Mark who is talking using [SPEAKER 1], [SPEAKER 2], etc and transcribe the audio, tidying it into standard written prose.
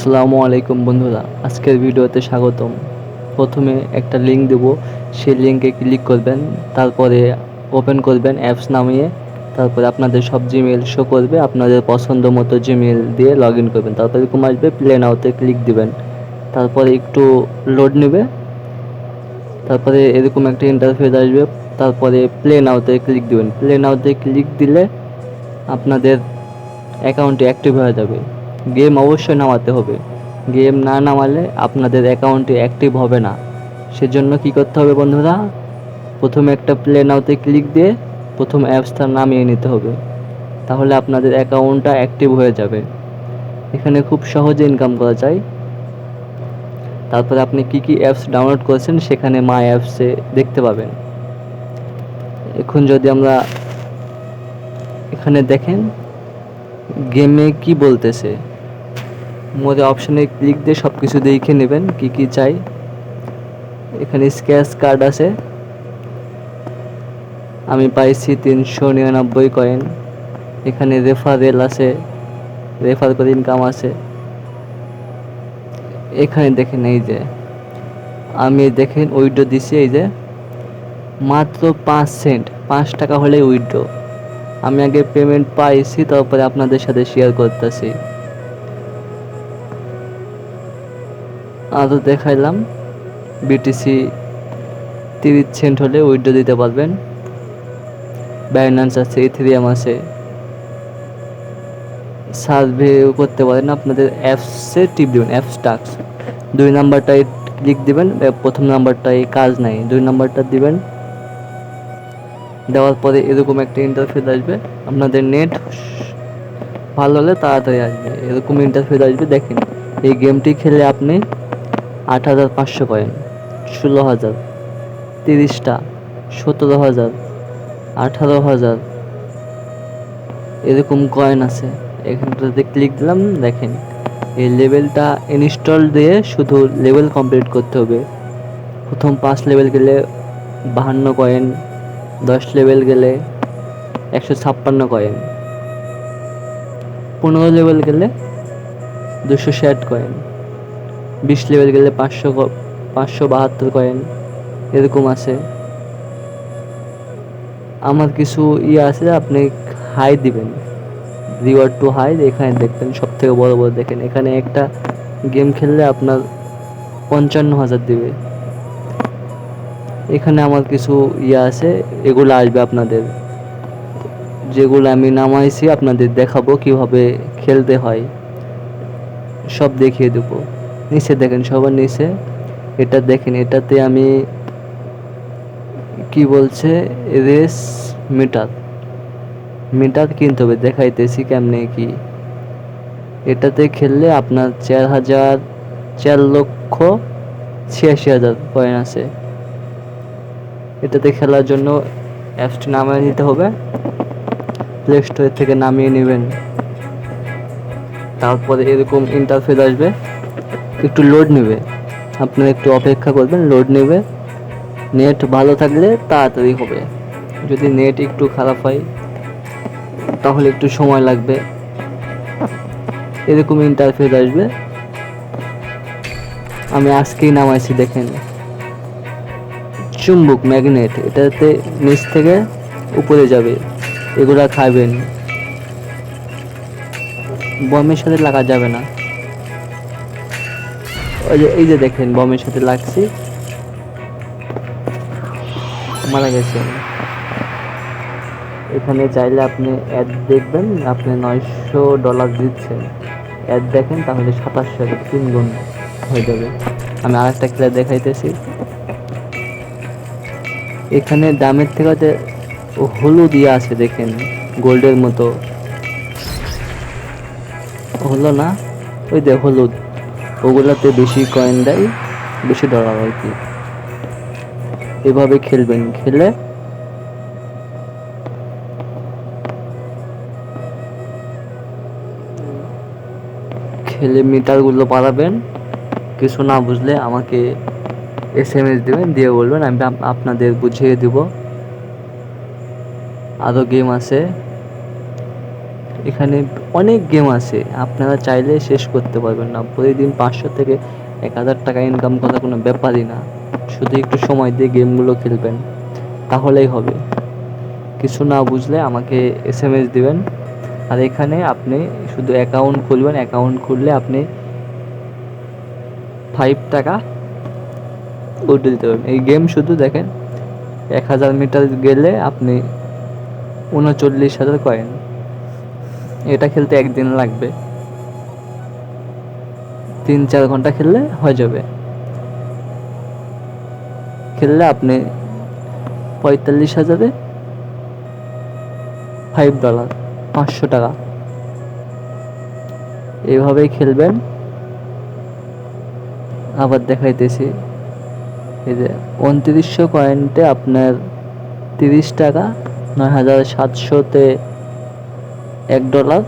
[SPEAKER 1] আসসালামু আলাইকুম বন্ধুরা, আজকের ভিডিওতে স্বাগতম। প্রথমে একটা লিঙ্ক দেব, সেই লিঙ্কে ক্লিক করবেন, তারপরে ওপেন করবেন অ্যাপস নামিয়ে, তারপরে আপনাদের সব জিমেল শো করবে, আপনাদের পছন্দ মতো জিমেল দিয়ে লগ ইন করবেন। তারপরে এরকম আসবে, প্লে নাওতে ক্লিক দিবেন, তারপরে একটু লোড নেবে, তারপরে এরকম একটা ইন্টারফেস আসবে, তারপরে প্লে নাওতে ক্লিক দিবেন। প্লে নাওতে ক্লিক দিলে আপনাদের অ্যাকাউন্টটি অ্যাক্টিভ হয়ে যাবে। গেম অবশ্যই নামাতে হবে, গেম না নামালে আপনাদের অ্যাকাউন্টটি অ্যাক্টিভ হবে না। সেজন্য কি করতে হবে বন্ধুরা, প্রথমে একটা প্লে নাওতে ক্লিক দিয়ে প্রথম অ্যাপসটা নামিয়ে নিতে হবে, তাহলে আপনাদের অ্যাকাউন্টটা অ্যাক্টিভ হয়ে যাবে। এখানে খুব সহজে ইনকাম করা যায়। তারপরে আপনি কি কি অ্যাপস ডাউনলোড করেছেন সেখানে মাই অ্যাপসে দেখতে পাবেন। এখন যদি আমরা এখানে দেখেন গেমে কি বলতেছে, মোরে অপশনে ক্লিক দিয়ে সব কিছু দেখে নেবেন কি কি চাই। এখানে স্ক্র্যাচ কার্ড আছে, আমি পাইছি 399 কয়েন। এখানে রেফারেল আছে, রেফার করে ইনকাম আছে। এখানে দেখেন এই যে আমি দেখেন উইথড্র দিছি, এই যে মাত্র 5 সেন্ট, 5 টাকা হলে উইথড্র। আমি আগে পেমেন্ট পাইছি, তারপরে আপনাদের সাথে শেয়ার করতেছি। আরও দেখাইলাম বিটিসি 30 সেন্ট হলে উইথড্র দিতে পারবেন। বাইন্যান্স আছে, ইথেরিয়াম আছে, সার্ভেও করতে পারেন। আপনাদের অ্যাপসে টিপ দেবেন, অ্যাপস টাস্ক 2 নাম্বারটায় ক্লিক দিবেন, প্রথম নাম্বারটায় কাজ নাই, 2 নাম্বারটা দিবেন। দেওয়ার পরে এরকম একটা ইন্টারফেস আসবে, আপনাদের নেট ভালো হলে তাড়াতাড়ি আসবে, এরকম ইন্টারফেস আসবে। দেখেন এই গেমটি খেলে আপনি 8,500 কয়েন, 16,000, 30টা, 17,000, 18,000 এরকম কয়েন আছে। এখানটাতে ক্লিক দিলাম, দেখেন এই লেভেলটা ইনস্টল দিয়ে শুধু লেভেল কমপ্লিট করতে হবে। প্রথম 5 লেভেল গেলে 52 কয়েন, 10 লেভেল গেলে 156 কয়েন, 15 লেভেল গেলে 260 কয়েন, 20 লেভেল গেলে 572 কয়েন এরকম আছে। আমার কিছু আছে, আপনি হাই দিবেন, রিওয়ার্ড টু হাই, এখানে দেখবেন সব থেকে বড় দেখেন এখানে একটা গেম খেললে আপনার 55,000 দিবে। এখানে আমার কিছু আছে, এগুলো আসবে আপনাদের, যেগুলো আমি নামাইছি আপনাদের দেখাবো কিভাবে খেলতে হয়, সব দেখিয়ে দেবো। নিচে দেখেন, সবার নিচে এটা দেখেন, এটাতে আমি কি বলছে, রেস মিটার, মিটার কিনতে হবে, দেখাইতেছি কেমনে কি। এটাতে খেললে আপনার 4,86,000 কয়েন আছে। এটাতে খেলার জন্য অ্যাপসটি নামিয়ে নিতে হবে, প্লে স্টোর থেকে নামিয়ে নেবেন। তারপরে এরকম ইন্টারফেস আসবে, একটু লোড নেবে, আপনারা একটু অপেক্ষা করবেন, লোড নেবে। নেট ভালো থাকলে তাড়াতাড়ি হবে, যদি নেট একটু খারাপ হয় তাহলে একটু সময় লাগবে। এরকম ইন্টারফেস আসবে, আমি আজকেই নামাইছি। দেখেন চুম্বক ম্যাগনেট, এটাতে নিচ থেকে উপরে যাবে, এগুলা খাবেন, বমের সাথে লাগা যাবে না। এই যে দেখেন বমের সাথে লাগছি, মারা গেছে। এখানে চাইলে আপনি অ্যাড দেখবেন, আপনি $900 দিচ্ছেন, অ্যাড দেখেন তাহলে 2700 3 গুণ হয়ে যাবে। আমি আরেকটা খেলে দেখাইতেছি। এখানে দামের থেকে হলুদ আছে, দেখেন গোল্ডের মতো, হলো না, ওই যে হলুদ, ওগুলাতে বেশি কয়েন দেয়, বেশি ডলার আর কি। এভাবে খেলবেন, খেলে মিটারগুলো বাড়াবেন। কিছু না বুঝলে আমাকে SMS দেবেন, দিয়ে বলবেন, আমি আপনাদের বুঝিয়ে দিব। আরও গেম আছে, এখানে অনেক গেম আছে, আপনারা চাইলে শেষ করতে পারবেন না। প্রতিদিন 500 থেকে 1000 টাকা ইনকাম করা কোনো ব্যাপারই না। শুধু একটু সময় দিয়ে গেমগুলো খেলবেন, তাহলেই হবে। কিছু না বুঝলে আমাকে SMS দিবেন। আর এখানে আপনি শুধু অ্যাকাউন্ট খুলবেন, অ্যাকাউন্ট খুললে আপনি 5 টাকা উঠে দিতে পারবেন। এই গেম শুধু দেখেন 1000 মিটার গেলে আপনি 39,000 কয়েন। এটা খেলতে একদিন লাগবে, 3-4 ঘন্টা খেললে হয়ে যাবে। খেললে আপনি 45,000-এ $5, 500 টাকা। এইভাবেই খেলবেন। আবার দেখাইতেছি, এই যে 2900 কয়েন্টে আপনার 30 টাকা, 9700-তে $1,